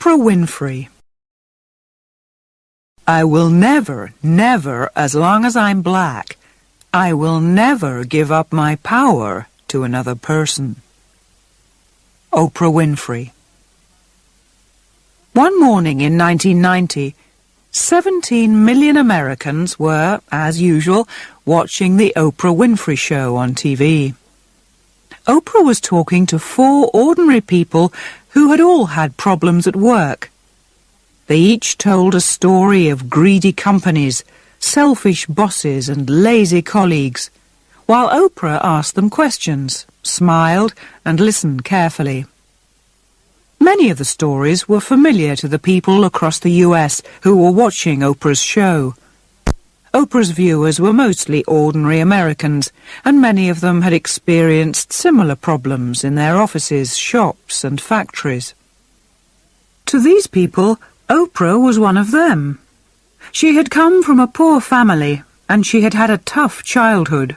Oprah Winfrey. I will never, never, as long as I'm black, I will never give up my power to another person. Oprah Winfrey. One morning in 1990, 17 million Americans were, as usual, watching the Oprah Winfrey Show on TV. Oprah was talking to 4 ordinary people who had all had problems at work. They each told a story of greedy companies, selfish bosses and lazy colleagues, while Oprah asked them questions, smiled and listened carefully. Many of the stories were familiar to the people across the US who were watching Oprah's show. Oprah's viewers were mostly ordinary Americans, and many of them had experienced similar problems in their offices, shops and factories. To these people, Oprah was one of them. She had come from a poor family, and she had had a tough childhood.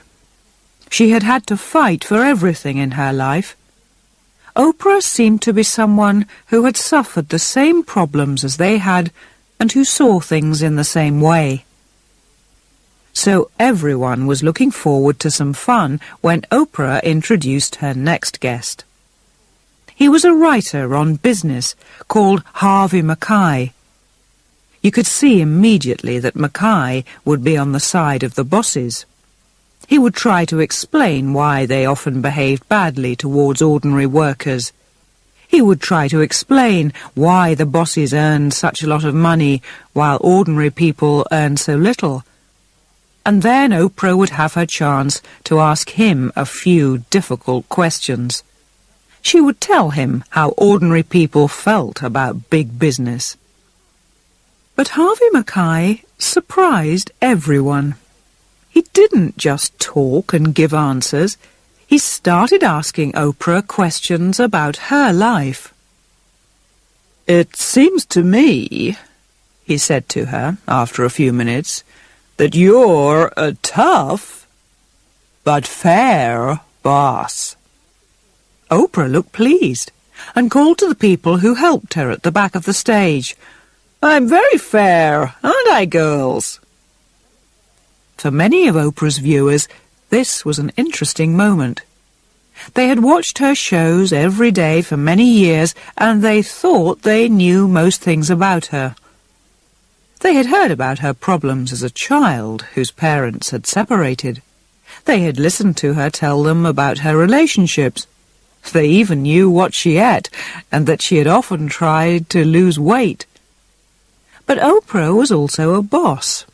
She had had to fight for everything in her life. Oprah seemed to be someone who had suffered the same problems as they had, and who saw things in the same way. So everyone was looking forward to some fun when Oprah introduced her next guest. He was a writer on business called Harvey Mackay. You could see immediately that Mackay would be on the side of the bosses. He would try to explain why they often behaved badly towards ordinary workers. He would try to explain why the bosses earned such a lot of money while ordinary people earned so little. And then Oprah would have her chance to ask him a few difficult questions. She would tell him how ordinary people felt about big business. But Harvey Mackay surprised everyone. He didn't just talk and give answers. He started asking Oprah questions about her life. "It seems to me," he said to her after a few minutes, "that you're a tough but fair boss." Oprah looked pleased and called to the people who helped her at the back of the stage. "I'm very fair, aren't I, girls?" For many of Oprah's viewers, this was an interesting moment. They had watched her shows every day for many years, and they thought they knew most things about her. They had heard about her problems as a child whose parents had separated. They had listened to her tell them about her relationships. They even knew what she ate, and that she had often tried to lose weight. But Oprah was also a boss,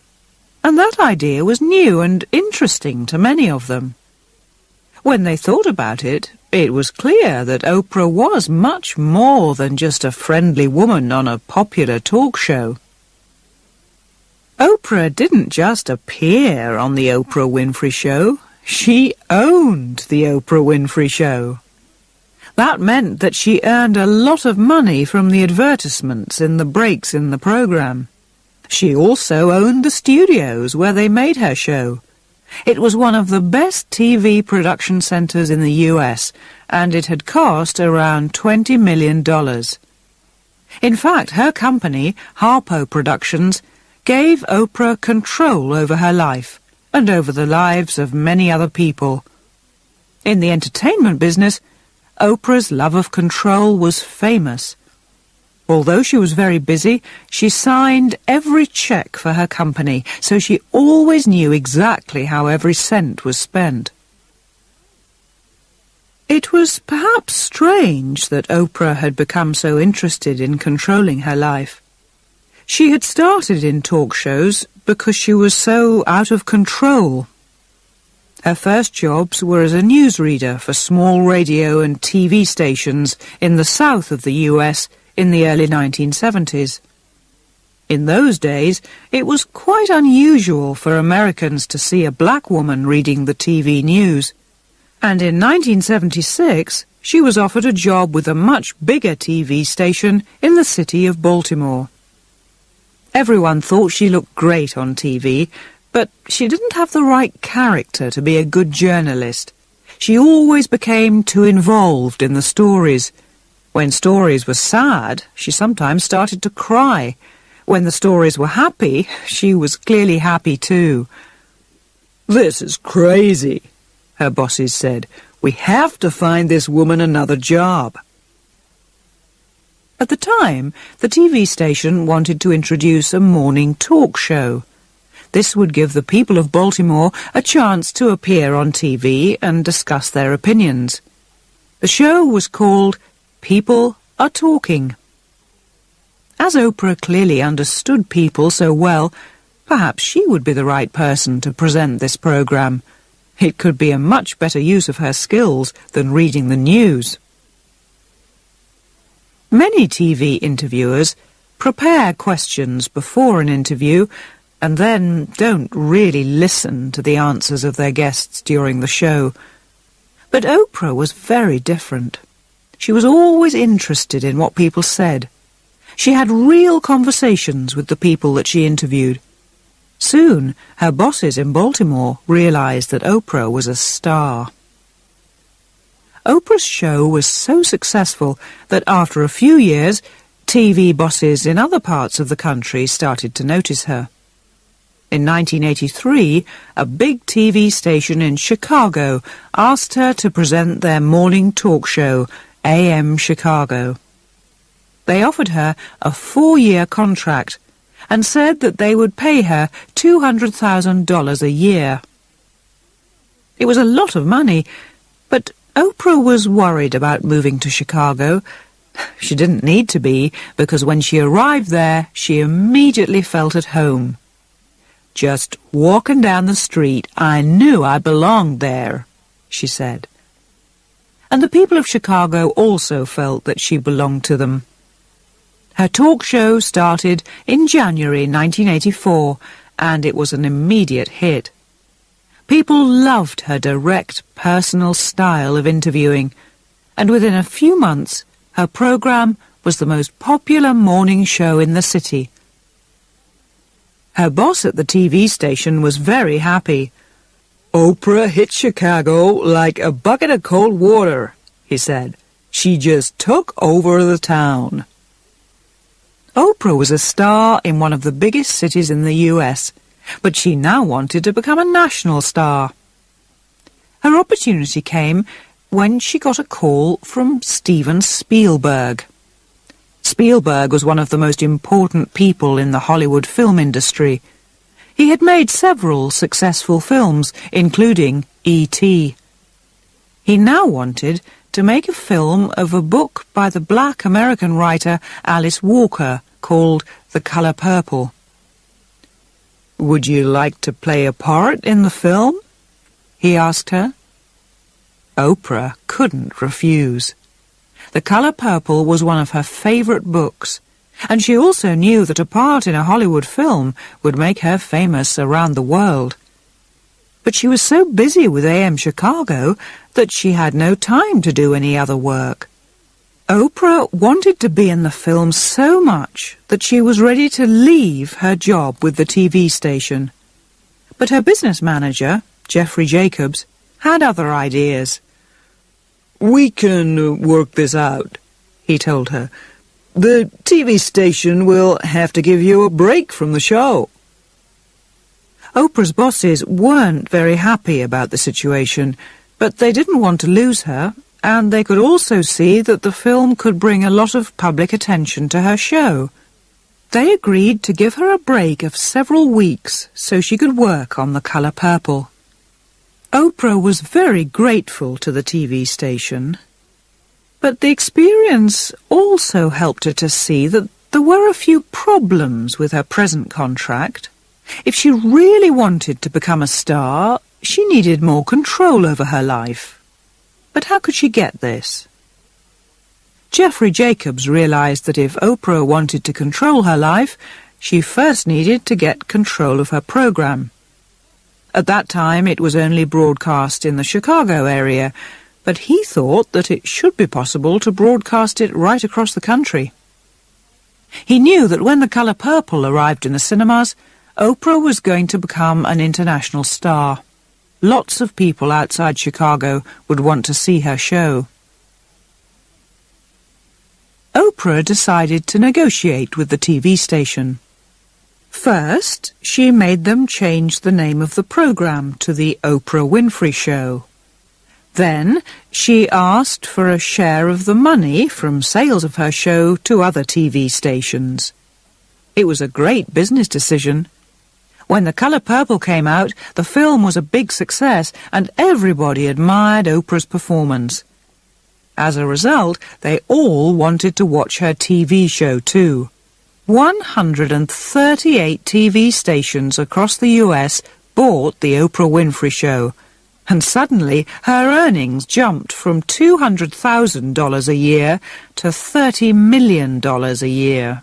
and that idea was new and interesting to many of them. When they thought about it, it was clear that Oprah was much more than just a friendly woman on a popular talk show. Oprah didn't just appear on the Oprah Winfrey Show. She owned the Oprah Winfrey Show. That meant that she earned a lot of money from the advertisements in the breaks in the program. She also owned the studios where they made her show. It was one of the best TV production centers in the US, and it had cost around $20 million. In fact, her company, Harpo Productions, gave Oprah control over her life and over the lives of many other people. In the entertainment business, Oprah's love of control was famous. Although she was very busy, she signed every check for her company, so she always knew exactly how every cent was spent. It was perhaps strange that Oprah had become so interested in controlling her life. She had started in talk shows because she was so out of control. Her first jobs were as a newsreader for small radio and TV stations in the south of the US in the early 1970s. In those days, it was quite unusual for Americans to see a black woman reading the TV news. And in 1976, she was offered a job with a much bigger TV station in the city of Baltimore. Everyone thought she looked great on TV, but she didn't have the right character to be a good journalist. She always became too involved in the stories. When stories were sad, she sometimes started to cry. When the stories were happy, she was clearly happy too. "This is crazy," her bosses said. "We have to find this woman another job." At the time, the TV station wanted to introduce a morning talk show. This would give the people of Baltimore a chance to appear on TV and discuss their opinions. The show was called People Are Talking. As Oprah clearly understood people so well, perhaps she would be the right person to present this program. It could be a much better use of her skills than reading the news. Many TV interviewers prepare questions before an interview and then don't really listen to the answers of their guests during the show. But Oprah was very different. She was always interested in what people said. She had real conversations with the people that she interviewed. Soon, her bosses in Baltimore realized that Oprah was a star. Oprah's show was so successful that after a few years, TV bosses in other parts of the country started to notice her. In 1983, a big TV station in Chicago asked her to present their morning talk show, AM Chicago. They offered her a 4-year contract and said that they would pay her $200,000 a year. It was a lot of money, but Oprah was worried about moving to Chicago. She didn't need to be, because when she arrived there, she immediately felt at home. "Just walking down the street, I knew I belonged there," she said. And the people of Chicago also felt that she belonged to them. Her talk show started in January 1984, and it was an immediate hit. People loved her direct, personal style of interviewing, and within a few months, her program was the most popular morning show in the city. Her boss at the TV station was very happy. "Oprah hit Chicago like a bucket of cold water," he said. "She just took over the town." Oprah was a star in one of the biggest cities in the US, but she now wanted to become a national star. Her opportunity came when she got a call from Steven Spielberg. Spielberg was one of the most important people in the Hollywood film industry. He had made several successful films, including E.T. He now wanted to make a film of a book by the black American writer Alice Walker called The Color Purple. "Would you like to play a part in the film?" he asked her. Oprah couldn't refuse. The Color Purple was one of her favorite books, and she also knew that a part in a Hollywood film would make her famous around the world. But she was so busy with AM Chicago that she had no time to do any other work. Oprah wanted to be in the film so much that she was ready to leave her job with the TV station. But her business manager, Jeffrey Jacobs, had other ideas. "We can work this out," he told her. "The TV station will have to give you a break from the show." Oprah's bosses weren't very happy about the situation, but they didn't want to lose her, and they could also see that the film could bring a lot of public attention to her show. They agreed to give her a break of several weeks so she could work on The Color Purple. Oprah was very grateful to the TV station, but the experience also helped her to see that there were a few problems with her present contract. If she really wanted to become a star, she needed more control over her life. But how could she get this? Jeffrey Jacobs realized that if Oprah wanted to control her life, she first needed to get control of her program. At that time, it was only broadcast in the Chicago area, but he thought that it should be possible to broadcast it right across the country. He knew that when The Color Purple arrived in the cinemas, Oprah was going to become an international star. Lots of people outside Chicago would want to see her show. Oprah decided to negotiate with the TV station. First, she made them change the name of the program to The Oprah Winfrey Show. Then, she asked for a share of the money from sales of her show to other TV stations. It was a great business decision. When The Colour Purple came out, the film was a big success and everybody admired Oprah's performance. As a result, they all wanted to watch her TV show too. 138 TV stations across the US bought The Oprah Winfrey Show, and suddenly her earnings jumped from $200,000 a year to $30 million a year.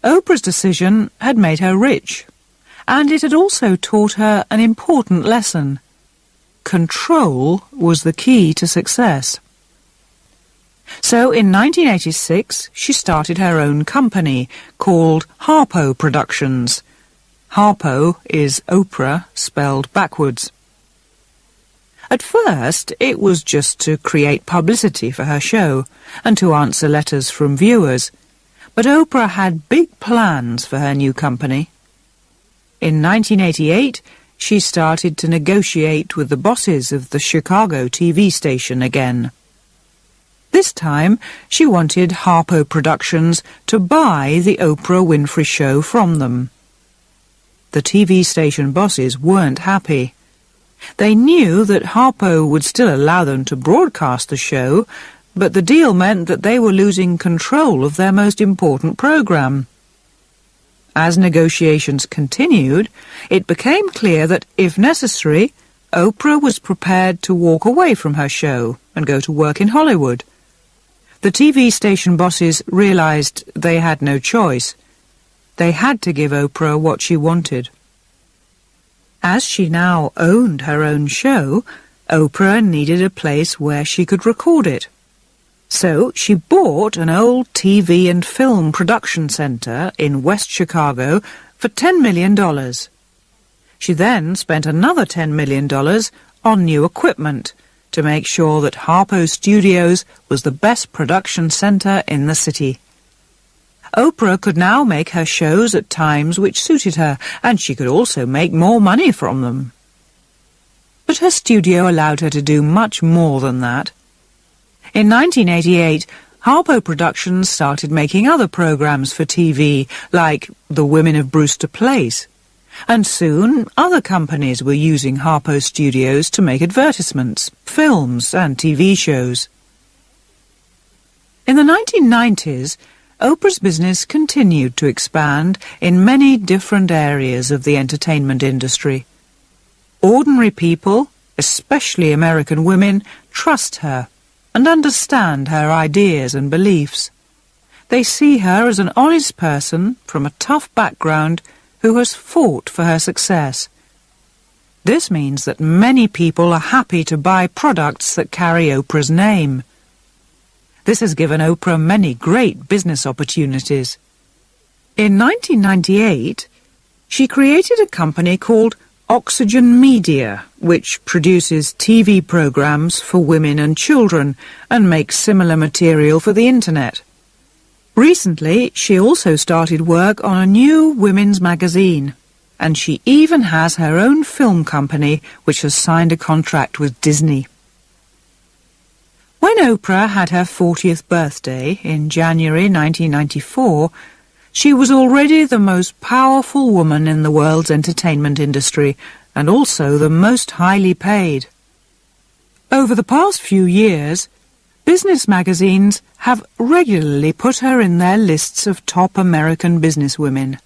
Oprah's decision had made her rich, and it had also taught her an important lesson. Control was the key to success. So in 1986, she started her own company called Harpo Productions. Harpo is Oprah spelled backwards. At first, it was just to create publicity for her show and to answer letters from viewers. But Oprah had big plans for her new company. In 1988, she started to negotiate with the bosses of the Chicago TV station again. This time, she wanted Harpo Productions to buy the Oprah Winfrey Show from them. The TV station bosses weren't happy. They knew that Harpo would still allow them to broadcast the show, but the deal meant that they were losing control of their most important program. As negotiations continued, it became clear that, if necessary, Oprah was prepared to walk away from her show and go to work in Hollywood. The TV station bosses realized they had no choice. They had to give Oprah what she wanted. As she now owned her own show, Oprah needed a place where she could record it. So she bought an old TV and film production center in West Chicago for $10 million. She then spent another $10 million on new equipment to make sure that Harpo Studios was the best production center in the city. Oprah could now make her shows at times which suited her, and she could also make more money from them. But her studio allowed her to do much more than that. In 1988, Harpo Productions started making other programs for TV, like The Women of Brewster Place. And soon, other companies were using Harpo Studios to make advertisements, films, and TV shows. In the 1990s, Oprah's business continued to expand in many different areas of the entertainment industry. Ordinary people, especially American women, trust her and understand her ideas and beliefs. They see her as an honest person from a tough background who has fought for her success. This means that many people are happy to buy products that carry Oprah's name. This has given Oprah many great business opportunities. In 1998, she created a company called Oxygen Media, which produces TV programs for women and children and makes similar material for the Internet. Recently, she also started work on a new women's magazine, and she even has her own film company which has signed a contract with Disney. When Oprah had her 40th birthday in January 1994, she was already the most powerful woman in the world's entertainment industry, and also the most highly paid. Over the past few years, business magazines have regularly put her in their lists of top American businesswomen.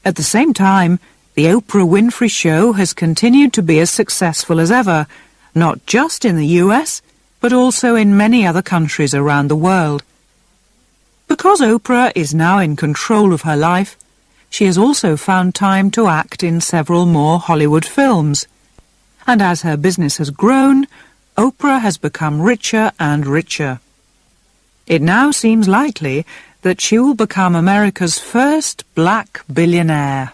At the same time, the Oprah Winfrey Show has continued to be as successful as ever, not just in the US, but also in many other countries around the world. Because Oprah is now in control of her life, she has also found time to act in several more Hollywood films. And as her business has grown, Oprah has become richer and richer. It now seems likely that she will become America's first black billionaire.